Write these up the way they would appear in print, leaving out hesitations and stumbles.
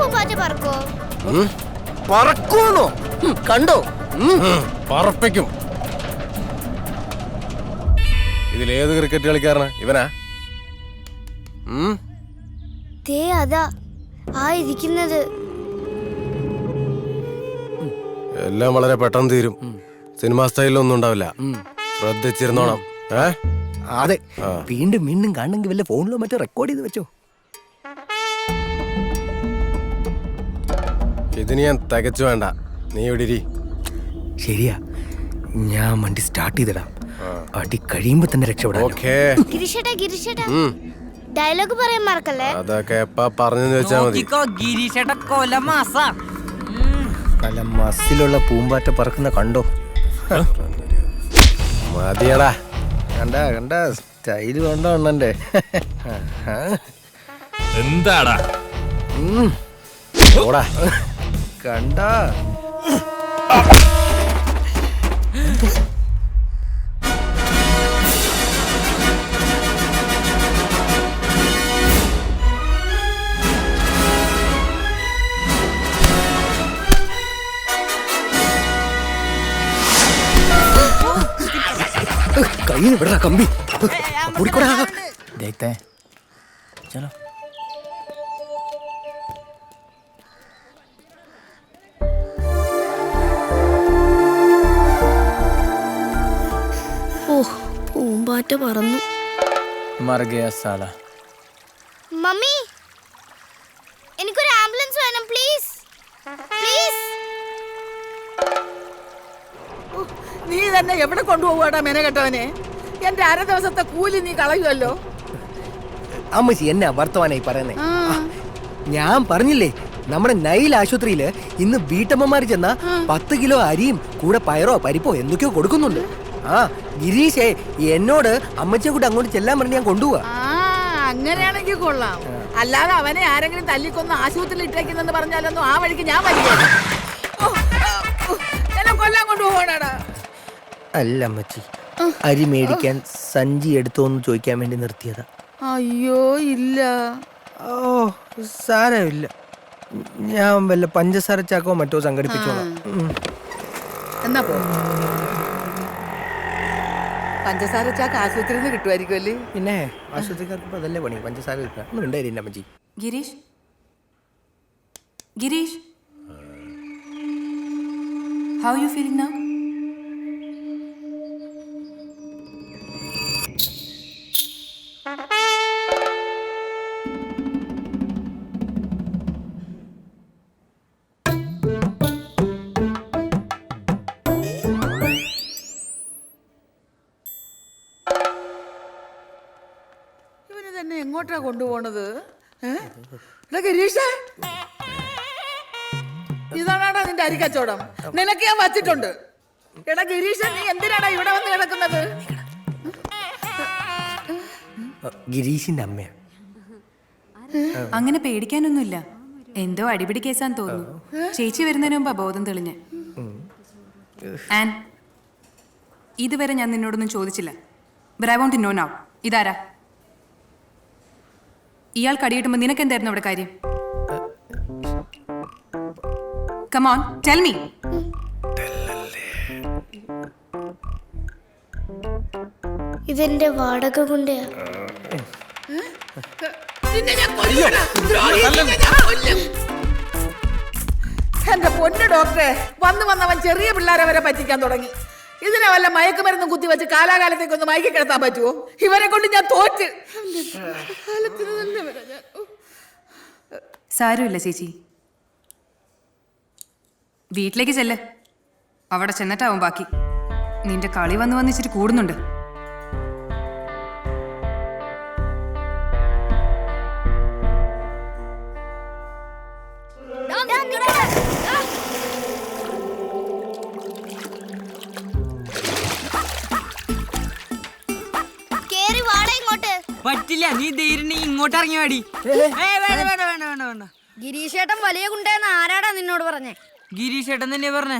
പൂമ്പാറ്റ പറക്കോ? പറക്കൂന്നോ? കണ്ടോ? പറപ്പിക്കും. ഇതിലേത് ക്രിക്കറ്റ് കളിക്കാരനാ ഇവനാ? ദേ അതാ ആ ഇരിക്കുന്നത്. എല്ലാം വളരെ പെട്ടെന്ന് തീരും. സിനിമാ സ്റ്റൈലൊന്നും ഉണ്ടാവില്ല. ശ്രദ്ധിച്ചിരുന്നോണം. അതെ, വീണ്ടും വീണ്ടും കാണണമെങ്കിൽ വല്ല ഫോണിലോ മറ്റോ റെക്കോർഡ് ചെയ്ത് വെച്ചോ. ഇതിന് ഞാൻ തികച്ചു വേണ്ട. നീ ഇവിടെ ഇരി. ശരിയാ, ഞാൻ വണ്ടി സ്റ്റാർട്ട് ചെയ്തിടാം. അടി കഴിയുമ്പോ തന്നെ രക്ഷപ്പെടാം. ഗിരീഷേട്ടാ ഡയലോഗ് പറയാൻ മറക്കല്ലേ. അതൊക്കെ എപ്പാ പറഞ്ഞെന്ന് വെച്ചാ മതി. നല്ല മസിലുള്ള പൂമ്പാറ്റ പറക്കുന്ന കണ്ടോ? മതിയടാ. കണ്ട സ്റ്റൈല് കണ്ടോ അണ്ണന്റെ? എന്താടാ ഓടാ. കണ്ട കയ്യിൽ വിടറാ കമ്പി. ഓടിക്കോടാ. देखते हैं, चलो. പൂമ്പാറ്റ പറന്നു. मर गया साला. മമ്മി, എനിക്കൊരു ആംബുലൻസ് വേണം പ്ലീസ്. പ്ലീസ്. നീ തന്നെ എവിടെ കൊണ്ടുപോവാടാ മെനകെട്ടവനെ? എന്റെ അര ദിവസത്തെ കൂലി നീ കളയുമല്ലോ. അമ്മച്ചി എന്നാ വർത്തമാനായി പറയുന്നേ? ഞാൻ പറഞ്ഞില്ലേ, നമ്മുടെ നൈൽ ആശുപത്രിയില് ഇന്ന് വീട്ടമ്മമാര് ചെന്ന 10 കിലോ അരിയും കൂടെ പയറോ പരിപ്പോ എന്തൊക്കെയോ കൊടുക്കുന്നുണ്ട്. ആ ഗിരീഷേ എന്നോട് അമ്മച്ചിയെ കൂടെ അങ്ങോട്ട് ചെല്ലാൻ പറഞ്ഞ് ഞാൻ കൊണ്ടുപോവാ. അങ്ങനെയാണെങ്കിൽ കൊള്ളാം. അല്ലാതെ അവനെ ആരെങ്കിലും തല്ലിക്കൊന്ന് ആശുപത്രിയിൽ ഇട്ടേക്കുന്നെന്ന് പറഞ്ഞാലൊന്നും ആ വഴിക്ക് ഞാൻ വലിയ എന്നെ കൊല്ലാൻ കൊണ്ടുപോകണടാ. അല്ല അമ്മച്ചി, അരി മേടിക്കാൻ സഞ്ചി എടുത്തോന്ന് ചോദിക്കാൻ വേണ്ടി നിർത്തിയതാ. അയ്യോ ഇല്ല. ഓ സാരമില്ല, ഞാൻ വല്ല പഞ്ചസാര ചാക്കോ മറ്റോ സംഘടിപ്പിച്ചോളാം. എന്നാ പോ. പഞ്ചസാര ചാക്ക് ആശുപത്രിയിൽ നിന്ന് കിട്ടുമായിരിക്കും അല്ലേ? പിന്നെ ആശുപത്രിക്കാർക്ക് ഇപ്പൊ അതല്ലേ പണി, പഞ്ചസാര കിട്ടുക. ഒന്നും ഉണ്ടായില്ല അമ്മച്ചി. Girish, how are you feeling now? ഇവന് തന്നെ എങ്ങോട്ടാ കൊണ്ടുപോണത്? ഗിരീഷേ, ഇതാണാടാ നിന്റെ അരിക്കച്ചവടം? നിനക്ക് ഞാൻ വച്ചിട്ടുണ്ട്. എടാ ഗിരീഷ, നീ എന്തിനാടാ ഇവിടെ വന്ന് കിടക്കുന്നത്? ഗിരീഷിന്റെ അമ്മയാ. അങ്ങനെ പേടിക്കാനൊന്നുമില്ല. എന്തോ അടിപിടി കേസാന്ന് തോന്നുന്നു. ചേച്ചി വരുന്നതിന് മുമ്പ് ബോധം തെളിഞ്ഞ്. ആൻ, ഇതുവരെ ഞാൻ നിന്നോടൊന്നും ചോദിച്ചില്ല. But I want to know now. ഇതാരാ? ഇയാൾ കടിയിട്ടുമ്പോ നിനക്ക് എന്തായിരുന്നു അവിടെ കാര്യം? Come on, tell me. ഇതെന്റെ വാടക കൊണ്ടേ. എന്റെ പൊന്നു ഡോക്ടറെ, വന്നവൻ ചെറിയ പിള്ളേരെ വരെ പറ്റിക്കാൻ തുടങ്ങി. ഇതിനെ വല്ല മയക്കുമരുന്നും കുത്തിവെച്ച് കാലാകാലത്തേക്കൊന്ന് മയക്കി കിടത്താൻ പറ്റുമോ? ഇവരെ കൊണ്ട് ഞാൻ തോറ്റ്. സാരമില്ല ചേച്ചി, വീട്ടിലേക്ക് ചെല്ല്. അവിടെ ചെന്നിട്ടാവും ബാക്കി. നിന്റെ കളി വന്നിച്ചിട്ട് കൂടുന്നുണ്ട്. പറ്റില്ല, നീ ധൈര്യം ഇങ്ങോട്ട് ഇറങ്ങി വാടി. ഗിരീഷേട്ടൻ വലിയ കുണ്ടേന്ന് ആരാടാ നിന്നോട് പറഞ്ഞേ? ഗിരീഷേട്ടൻ തന്നെ പറഞ്ഞേ.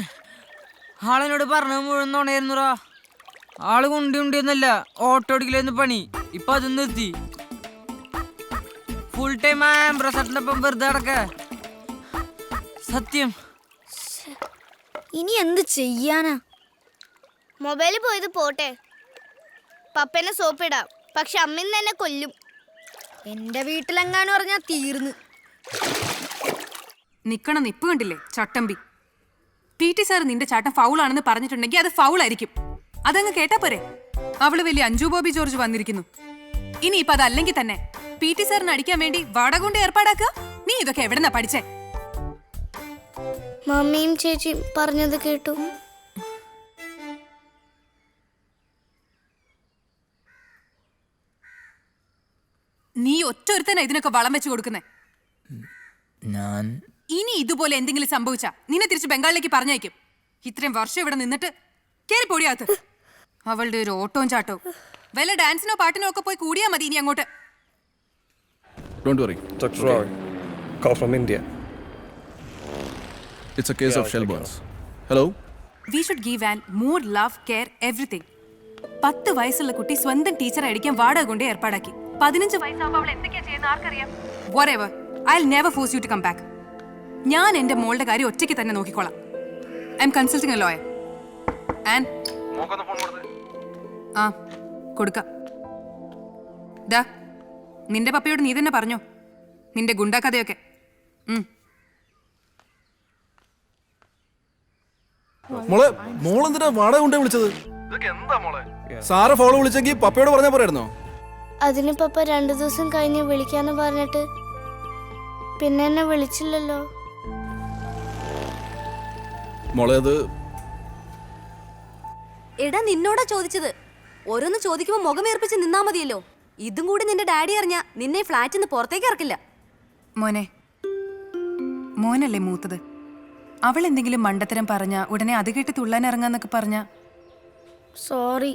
ആളെന്നോട് പറഞ്ഞത് മുഴുവൻ നുണയായിരുന്നുറാ. ആള് കുണ്ടിയൊന്നല്ല, ഓട്ടോ ഓടിക്കലായിരുന്നു പണി. ഇപ്പൊ അത് നിർത്തി. ഫുൾ ടൈം ആംബ്രസേട്ടൻ്റെ ഒപ്പം വെറുതെ അടക്ക. സത്യം. ഇനി എന്ത് ചെയ്യാനാ? മൊബൈലിൽ പോയത് പോട്ടെ, പപ്പനെ സോപ്പിടാം. പക്ഷെ അമ്മ എന്നെ കൊല്ലും. എന്റെ വീട്ടിലെങ്ങാനും പറഞ്ഞാ തീർന്നു. നിക്കണ നിപ്പ് കണ്ടില്ലേ ചട്ടമ്പി. PT സാർ നിന്റെ ചാട്ടം ഫൗളാണെന്ന് പറഞ്ഞിട്ടുണ്ടെങ്കിൽ അത് ഫൗളായിരിക്കും. അതങ്ങ് കേട്ടാ പോരെ. അവള് വലിയ അഞ്ജു ബോബി ജോർജ് വന്നിരിക്കുന്നു. ഇനി ഇപ്പൊ അതല്ലെങ്കിൽ തന്നെ PT സാറിന് അടിക്കാൻ വേണ്ടി വാടക കൊണ്ട് ഏർപ്പാടാക്കുക. നീ ഇതൊക്കെ എവിടെന്നാ പഠിച്ചേ? മമ്മിയും ചേച്ചിയും പറഞ്ഞത് കേട്ടു. നീ ഒറ്റൊരുത്തനാ ഇതിനൊക്കെ വളം വെച്ച് കൊടുക്കുന്നേ. ഞാൻ ഇനി ഇതുപോലെ എന്തെങ്കിലും സംഭവിച്ചാ നിന്നെ തിരിച്ച് ബംഗാളിലേക്ക് പറഞ്ഞയക്കും. ഇത്രയും വർഷം ഇവിടെ നിന്നിട്ട് കേറി പൊടിയാത്ത്. അവളുടെ ഒരു ഓട്ടവും ചാട്ടവും. വല്ല ഡാൻസിനോ പാട്ടിനോ ഒക്കെ പോയി കൂടിയാ മതി ഇനി അങ്ങോട്ട്. Don't worry. Dr. Roy, call from India. It's a case of shell burns. Hello? We should give Anne more love, care, everything. 10 വയസ്സുള്ള കുട്ടി സ്വന്തം ടീച്ചറെ അടിക്കാൻ വാടക കൊണ്ട് ഏർപ്പാടാക്കി. 15 വയസ്സാകുമ്പോൾ അവൾ എന്തൊക്കെയാ ചെയ്യുന്ന ആർക്കറിയാം. Whatever. I'll never force you to come back. ഞാൻ എന്റെ മോളുടെ കാര്യം ഒറ്റയ്ക്ക് തന്നെ നോക്കിക്കോളാം. I'm consulting a lawyer. Anne. ആ കൊടുക്ക. ദാ നിന്റെ പപ്പയോട് നീ തന്നെ പറഞ്ഞോ നിന്റെ ഗുണ്ടാ കഥയൊക്കെ. മോളെന്തിനാ വാടക കൊണ്ടേ വിളിച്ചത്? സാറ് ഫോളോ വിളിച്ചെങ്കിൽ പപ്പയോട് പറഞ്ഞാ പോരായിരുന്നോ? അതിന് പപ്പ 2 ദിവസം കഴിഞ്ഞ് വിളിക്കാന്ന് പറഞ്ഞിട്ട് പിന്നെ എന്നെ വിളിച്ചില്ലല്ലോ. മോളെ അത് എടാ നിന്നോടാ ചോദിച്ചത്. ഓരോന്ന് ചോദിക്കുമ്പോ മുഖമേർപ്പിച്ച് നിന്നാ മതിയല്ലോ. ഇതും കൂടി നിന്റെ ഡാഡി അറിഞ്ഞാ നിന്നെ ഫ്ലാറ്റിൽ നിന്ന് പുറത്തേക്ക് ഇറക്കില്ല. മോനെ, മോനല്ലേ മൂത്തത്. അവൾ എന്തെങ്കിലും മണ്ടത്തരം പറഞ്ഞ ഉടനെ അത് കേട്ട് തുള്ളാൻ ഇറങ്ങാന്നൊക്കെ പറഞ്ഞ. സോറി.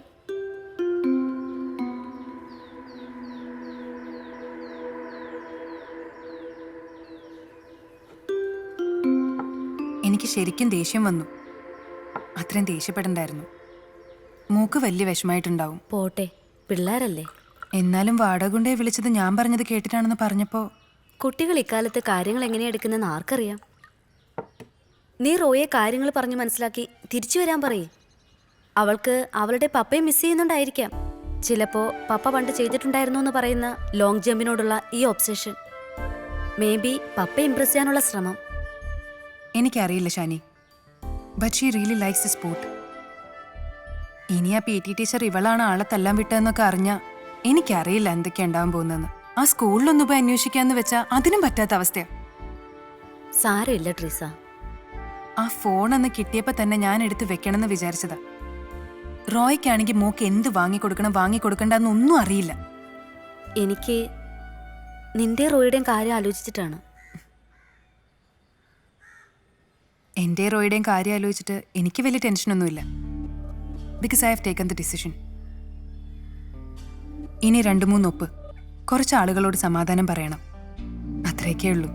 എനിക്ക് ശരിക്കും ദേഷ്യം വന്നു. അത്രയും ദേഷ്യപ്പെടണ്ടായിരുന്നു. മൂക്ക് വലിയ വിഷമായിട്ടുണ്ടാവും. പോട്ടെ, പിള്ളേരല്ലേ. എന്നാലും വാടക കൊണ്ടേ വിളിച്ചത് ഞാൻ പറഞ്ഞത് കേട്ടിട്ടാണെന്ന് പറഞ്ഞപ്പോ. കുട്ടികൾ ഇക്കാലത്ത് കാര്യങ്ങൾ എങ്ങനെയാ എടുക്കുന്നെന്ന് ആർക്കറിയാം. നീ റോയെ കാര്യങ്ങൾ പറഞ്ഞ് മനസ്സിലാക്കി തിരിച്ചു വരാൻ പറയേ. അവൾക്ക് അവളുടെ പപ്പയെ മിസ് ചെയ്യുന്നുണ്ടായിരിക്കാം. ചിലപ്പോ പപ്പ പണ്ട് ചെയ്തിട്ടുണ്ടായിരുന്നു എന്ന് പറയുന്ന ലോങ് ജമ്പിനോടുള്ള ഈ obsession, may be papa Impress ചെയ്യാനുള്ള ശ്രമം. എനിക്കറിയില്ല Shani, but she really likes the sport. ഇനി ആ PT ടീച്ചർ ഇവളാണ് ആളെ തല്ലാൻ വിട്ടതെന്നൊക്കെ അറിഞ്ഞാ എനിക്കറിയില്ല എന്തൊക്കെയാ ഉണ്ടാവാൻ പോകുന്നതെന്ന്. ആ സ്കൂളിലൊന്നും പോയി അന്വേഷിക്കാന്ന് വെച്ചാ അതിനും പറ്റാത്ത അവസ്ഥയാ. സാരമില്ല ട്രീസ. ആ ഫോൺ അന്ന് കിട്ടിയപ്പോ തന്നെ ഞാൻ എടുത്ത് വെക്കണമെന്ന് വിചാരിച്ചതാ. റോയ്ക്കാണെങ്കിൽ മോക്ക് എന്ത് വാങ്ങിക്കൊടുക്കണം വാങ്ങിക്കൊടുക്കണ്ടെന്നൊന്നും അറിയില്ല. എനിക്ക് നിന്റെ റോയുടെയും കാര്യം ആലോചിച്ചിട്ടാണ്. എൻ്റെ റോയുടെയും കാര്യം ആലോചിച്ചിട്ട് എനിക്ക് വലിയ ടെൻഷനൊന്നുമില്ല. Because I have taken the decision. ഇനി 2-3 ഒപ്പ്, കുറച്ച് ആളുകളോട് സമാധാനം പറയണം, അത്രയൊക്കെ ഉള്ളൂ.